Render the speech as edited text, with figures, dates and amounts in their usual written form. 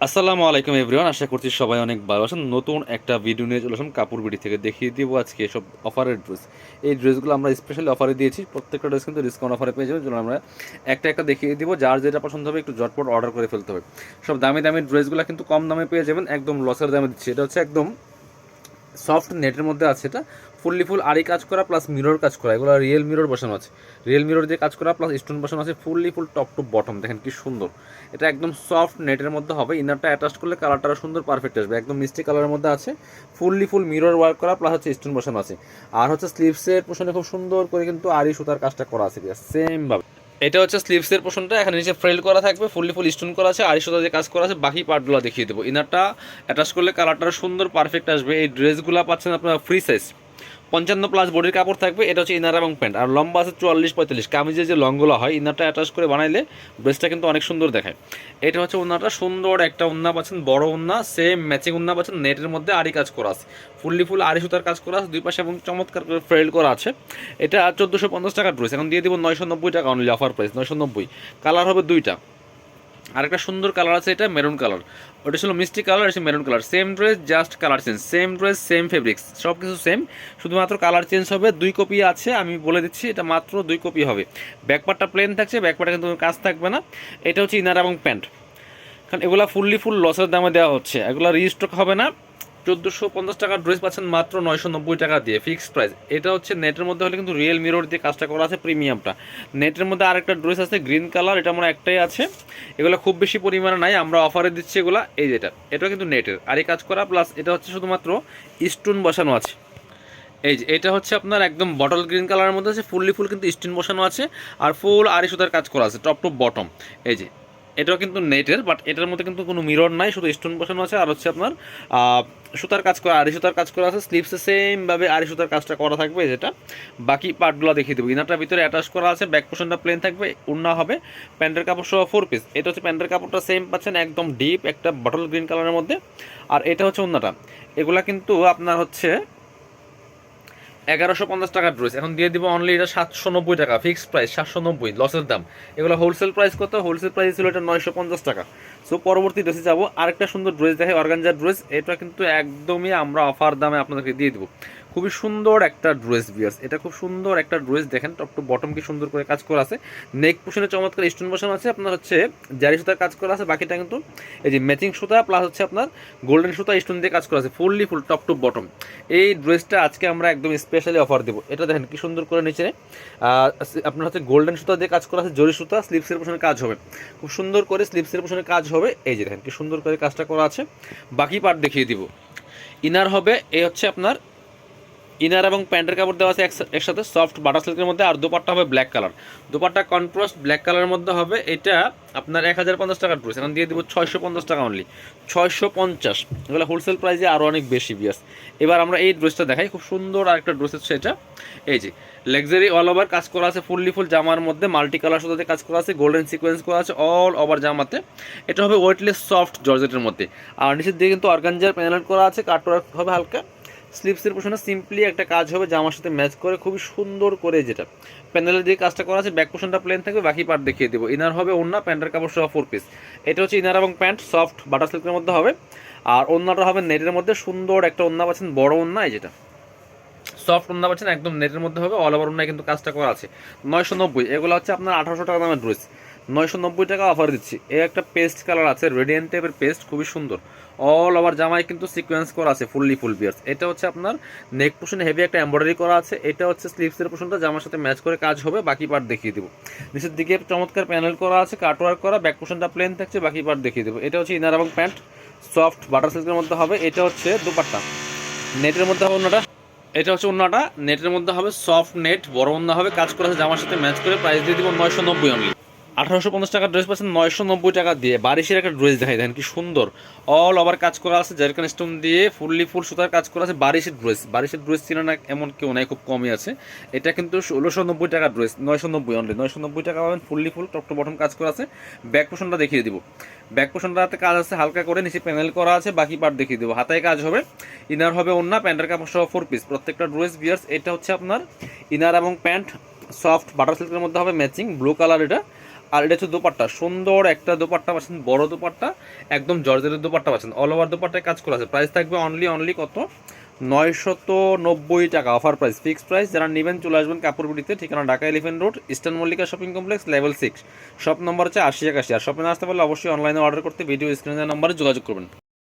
আসসালামু আলাইকুম এভরিওয়ান, আশা করছি সবাই অনেক ভালো আছেন। নতুন একটা ভিডিও নিয়ে চলে আসলাম কাপড় বিডি থেকে। দেখিয়ে দিব আজকে সব অফারের ড্রেস। এই ড্রেসগুলো আমরা স্পেশালি অফারে দিয়েছি, প্রত্যেকটা ড্রেস কিন্তু ডিসকাউন্ট অফারে পেয়ে যাবেন। আমরা একটা একটা দেখিয়ে দিব, যার যেটা পছন্দ হবে একটু ঝটপট অর্ডার করে ফেলতে হবে। সব দামি দামি ড্রেসগুলো কিন্তু কম দামে পেয়ে যাবেন, একদম লসের দামে দিচ্ছি। এটা হচ্ছে একদম সফট নেটের মধ্যে আছে, এটা ফুল আরি কাজ করা প্লাস মিরর কাজ করা, এগুলো রিয়েল মিরর বসানো আছে, রিয়েল মিরর দিয়ে কাজ করা প্লাস স্টোন বসানো আছে, ফুল টপ টু বটম। দেখেন কি সুন্দর, এটা একদম সফট নেটের মধ্যে হবে। ইনারটা অ্যাটাচ করলে কালারটা সুন্দর পারফেক্ট আসবে, একদম মিষ্টি কালারের মধ্যে আছে। ফুল মিরর ওয়ার্ক করা প্লাস হচ্ছে স্টোন বসানো আছে। আর হচ্ছে স্লিভসের পোশনে খুব সুন্দর করে কিন্তু আরি সুতার কাজটা করা আছে সেম ভাবে। এটা হচ্ছে স্লিভসের পোর্শনটা, এখানে নিচে ফ্রেল করা থাকবে, ফুল স্টোন করা আছে, আড়াইশো দিয়ে কাজ করা আছে। বাকি পার্টগুলো দেখিয়ে দেবো। ইনারটা অ্যাটাচ করলে কালারটা সুন্দর পারফেক্ট আসবে। এই ড্রেসগুলো পাচ্ছেন আপনার ফ্রি সাইজ 55+ বডির কাপড় থাকবে। এটা হচ্ছে ইনার এবং প্যান্ট, আর লম্বা আছে 44-45। কামিজের যে লংগুলো হয় ইনারটা অ্যাটাচ করে বানাইলে ড্রেসটা কিন্তু অনেক সুন্দর দেখায়। এটা হচ্ছে ওন্নাটা, সুন্দর একটা ওন্না পাচ্ছেন, বড় ওন্না, সেম ম্যাচিং ওন্না পাচ্ছেন। নেটের মধ্যে আরি কাজ করা আছে, ফুল আরি সুতার কাজ করা আছে দুই পাশে এবং চমৎকার করে ফ্রেল করা আছে। এটা 1450 টাকা ড্রেস, এখন দিয়ে দিব 990 টাকা অনলি, অফার প্রাইস 990। কালার হবে দুইটা, আরেকটা সুন্দর কালার আছে, এটা মেরুন কালার। ওটা ছিল মিষ্টি কালার, এটা maroon colour. Same dress, just colour change. Same dress, same fabrics, সব কিছু সেম, শুধুমাত্র কালার চেঞ্জ হবে। 2 কপি আছে, আমি বলে দিচ্ছি, এটা মাত্র 2 কপি হবে। ব্যাকপার্টটা প্লেন থাকছে, ব্যাকপার্টে কিন্তু কাজ থাকবে না। এটা হচ্ছে ইনার এবং প্যান্ট, কারণ এগুলো ফুল লসের দামে দেওয়া হচ্ছে, এগুলো রিস্টক হবে না। 1450 টাকার ড্রেস পাচ্ছেন মাত্র 990 টাকা দিয়ে, ফিক্সড প্রাইস। এটা হচ্ছে নেটের মধ্যে হলে কিন্তু রিয়েল মিরর দিয়ে কাজটা করা আছে, প্রিমিয়ামটা। নেটের মধ্যে আরেকটা ড্রেস আছে গ্রিন কালার, এটা মনে একটাই আছে। এগুলো খুব বেশি পরিমাণে নাই, আমরা অফারে দিচ্ছি এগুলা। এই যেটা, এটা কিন্তু নেটের আর এই কাজ করা, প্লাস এটা হচ্ছে শুধুমাত্র স্টোন বসানো আছে। এই যে এটা হচ্ছে আপনার একদম বটল গ্রিন কালারের মধ্যে আছে, ফুল কিন্তু স্টোন বসানো আছে, আর ফুল আড়ি সুতার কাজ করা আছে টপ টু বটম। এই যে এটাও কিন্তু নেটের, বাট এটার মধ্যে কিন্তু কোনো মিরর নাই, শুধু স্টোন বসানো আছে। আর হচ্ছে আপনার সুতার কাজ করা, আড়ি সুতার কাজ করা আছে। স্লিভসে সেমভাবে আড়ি সুতার কাজটা করা থাকবে, যেটা বাকি পার্টগুলো দেখিয়ে দেবো। ইনারটার ভিতরে অ্যাটাচ করা আছে, ব্যাক পোর্শনটা প্লেন থাকবে, ওড়না হবে, প্যান্টের কাপড় সহ 4 পিস। এটা হচ্ছে প্যান্টের কাপড়টা সেম পাচ্ছেন, একদম ডিপ একটা বটল গ্রিন কালারের মধ্যে। আর এটা হচ্ছে ওড়নাটা। এগুলা কিন্তু আপনার হচ্ছে 1150 টাকার ড্রেস, এখন দিয়ে দিব অনলি এটা 790 টাকা, ফিক্সড প্রাইস 790, লসের দাম। এগুলো হোলসেল প্রাইস কত? হোলসেল প্রাইস ছিল এটা 950 টাকা। সো পরবর্তী ড্রেসে যাবো, আরেকটা সুন্দর ড্রেস দেখে, অর্গানজার ড্রেস। এটা কিন্তু একদমই আমরা অফার দামে আপনাদেরকে দিয়ে দেবো। খুবই সুন্দর একটা ড্রেস বিয়ার্স, এটা খুব সুন্দর একটা ড্রেস। দেখেন টপ টু বটম কি সুন্দর করে কাজ করা আছে, নেক পোশনে চমৎকার স্টোন বসানো আছে, আপনার হচ্ছে জারি সুতার কাজ করা আছে। বাকিটা কিন্তু এই যে ম্যাচিং সুতা প্লাস হচ্ছে আপনার গোল্ডেন সুতা স্টোন দিয়ে কাজ করা আছে, ফুল টপ টু বটম। এই ড্রেসটা আজকে আমরা একদম স্পেশালি অফার দেবো। এটা দেখেন কি সুন্দর করে নিচে আপনার হচ্ছে গোল্ডেন সুতা দিয়ে কাজ করা আছে, জরি সুতা, স্লিভসের পোশনে কাজ হবে, খুব সুন্দর করে স্লিভসের পোশনে কাজ হবে। এই যে দেখেন কি সুন্দর করে কাজটা করা আছে। বাকি পার্ট দেখিয়ে দিব। ইনার হবে এই হচ্ছে আপনার ইনার এবং প্যান্টের কাপড় দেওয়া আছে একসাথে, সফট বাটার সিল্কের মধ্যে। আর দোপাট্টা হবে black colour, dupatta contrast black কালারের মধ্যে হবে। এটা আপনার 1050 টাকার ড্রেস, এখন দিয়ে দিব 650 টাকা অনলি, 650। এগুলো হোলসেল প্রাইসে আরও অনেক বেশি বিয়াস। এবার আমরা এই ড্রেসটা দেখাই, খুব সুন্দর আরেকটা ড্রেস হচ্ছে এটা। এই যে লাক্সারি অল ওভার কাজ করা আছে, ফুল জামার মধ্যে মাল্টি কালার সাথে কাজ করা আছে, গোল্ডেন সিকোয়েন্স করা আছে অল ওভার জামাতে। এটা হবে ওয়েটলেস সফট জর্জেটের মধ্যে। আর নিচের দিকে কিন্তু অর্গানজার প্যানেল করা আছে, কাটওয়ার্ক হবে হালকা। স্লিভসের পোশনে সিম্পলি একটা কাজ হবে জামার সাথে ম্যাচ করে, খুবই সুন্দর করে যেটা প্যানেলের দিয়ে কাজটা করা আছে। ব্যাক পোশনটা প্লেন থাকবে, বাকি পার্ট দেখিয়ে দেবো। ইনার হবে ওড়না, প্যান্টের কাপড় সহ 4 পিস। এটা হচ্ছে ইনার এবং প্যান্ট, সফট বাটার সিল্কের মধ্যে হবে। আর ওড়নাটা হবে নেটের মধ্যে, সুন্দর একটা ওড়না পাচ্ছেন, বড় ওড়না। এই যেটা সফট ওড়না পাচ্ছেন, একদম নেটের মধ্যে হবে, অল ওভার ওড়নায় কিন্তু কাজটা করা আছে। 990। এগুলো হচ্ছে আপনার 1800 টাকা দামের ড্রেস, 990 টাকা অফার দিচ্ছি। এই একটা পেস্ট কালার আছে, রেডিয়েন্ট টাইপের পেস্ট, খুবই সুন্দর। অল ওভার জামায় কিন্তু সিকোয়েন্স করা আছে, ফুল বিয়ার্স। এটা হচ্ছে আপনার নেক পোর্শনে হেভি একটা এমব্রয়ডারি করা আছে। এটা হচ্ছে স্লিভসের পোর্শনটা জামার সাথে ম্যাচ করে কাজ হবে, বাকি পার্ট দেখিয়ে দেবো। নিচের দিকে চমৎকার প্যানেল করা আছে, কাটওয়ার্ক করা, ব্যাক পোর্শনটা প্লেন থাকছে, বাকি পার্ট দেখিয়ে দেবো। এটা হচ্ছে ইনার এবং প্যান্ট, সফট বাটার সিল্কের মধ্যে হবে। এটা হচ্ছে দুপাট্টা, নেটের মধ্যে হবে ওনাটা। এটা হচ্ছে ওন্নাটা, নেটের মধ্যে হবে, সফট নেট, বড় ওন্না হবে, কাজ করা আছে জামার সাথে ম্যাচ করে। প্রাইস দিয়ে দিব 990 অনলি। 1850 টাকার ড্রেস পাচ্ছেন 990 টাকা দিয়ে। বারিশের একটা ড্রেস দেখাই, দেখেন কি সুন্দর, অল ওভার কাজ করা আছে, জারকান স্টোন দিয়ে ফুল সুতার কাজ করা আছে। বারিশের ড্রেস ছিল না এমন কেউ নাই, খুব কমই আছে। এটা কিন্তু 1690 টাকার ড্রেস, 990 অনলি, 990 টাকা পাবেন। ফুল টপ টু বটম কাজ করা আছে। ব্যাক পোর্শনটা দেখিয়ে দিব। ব্যাক পোর্শনটাতে কাজ আছে হালকা করে, নিচে প্যানেল করা আছে, বাকি পার্ট দেখিয়ে দেবো। হাতায় কাজ হবে, ইনার হবে ওন্না, প্যান্টের কাপড় সহ 4 পিস, প্রত্যেকটা ড্রেস বিয়ার্স। এটা হচ্ছে আপনার ইনার এবং প্যান্ট, সফট বাটার সিল্কের মধ্যে হবে, ম্যাচিং ব্লু কালার এটা। আর এটা হচ্ছে দোপাট্টা, সুন্দর একটা দোপাট্টা পাচ্ছেন, বড় দোপাট্টা, একদম জর্জেটের দোপাট্টা পাচ্ছেন, অল ওভার দোপাট্টায় কাজ করা আছে। প্রাইস থাকবে অনলি কত, 990 টাকা, অফার প্রাইস, ফিক্সড প্রাইস। যারা নেবেন চলে আসবেন কাপড়বিড়িতে, ঠিকানা Dhaka elephant road, eastern Mallika shopping complex, level 6, shop number হচ্ছে 80 81। আর শপে না আসতে পারলে অবশ্যই অনলাইনে অর্ডার করতে ভিডিও স্ক্রিনের নাম্বারে যোগাযোগ করবেন।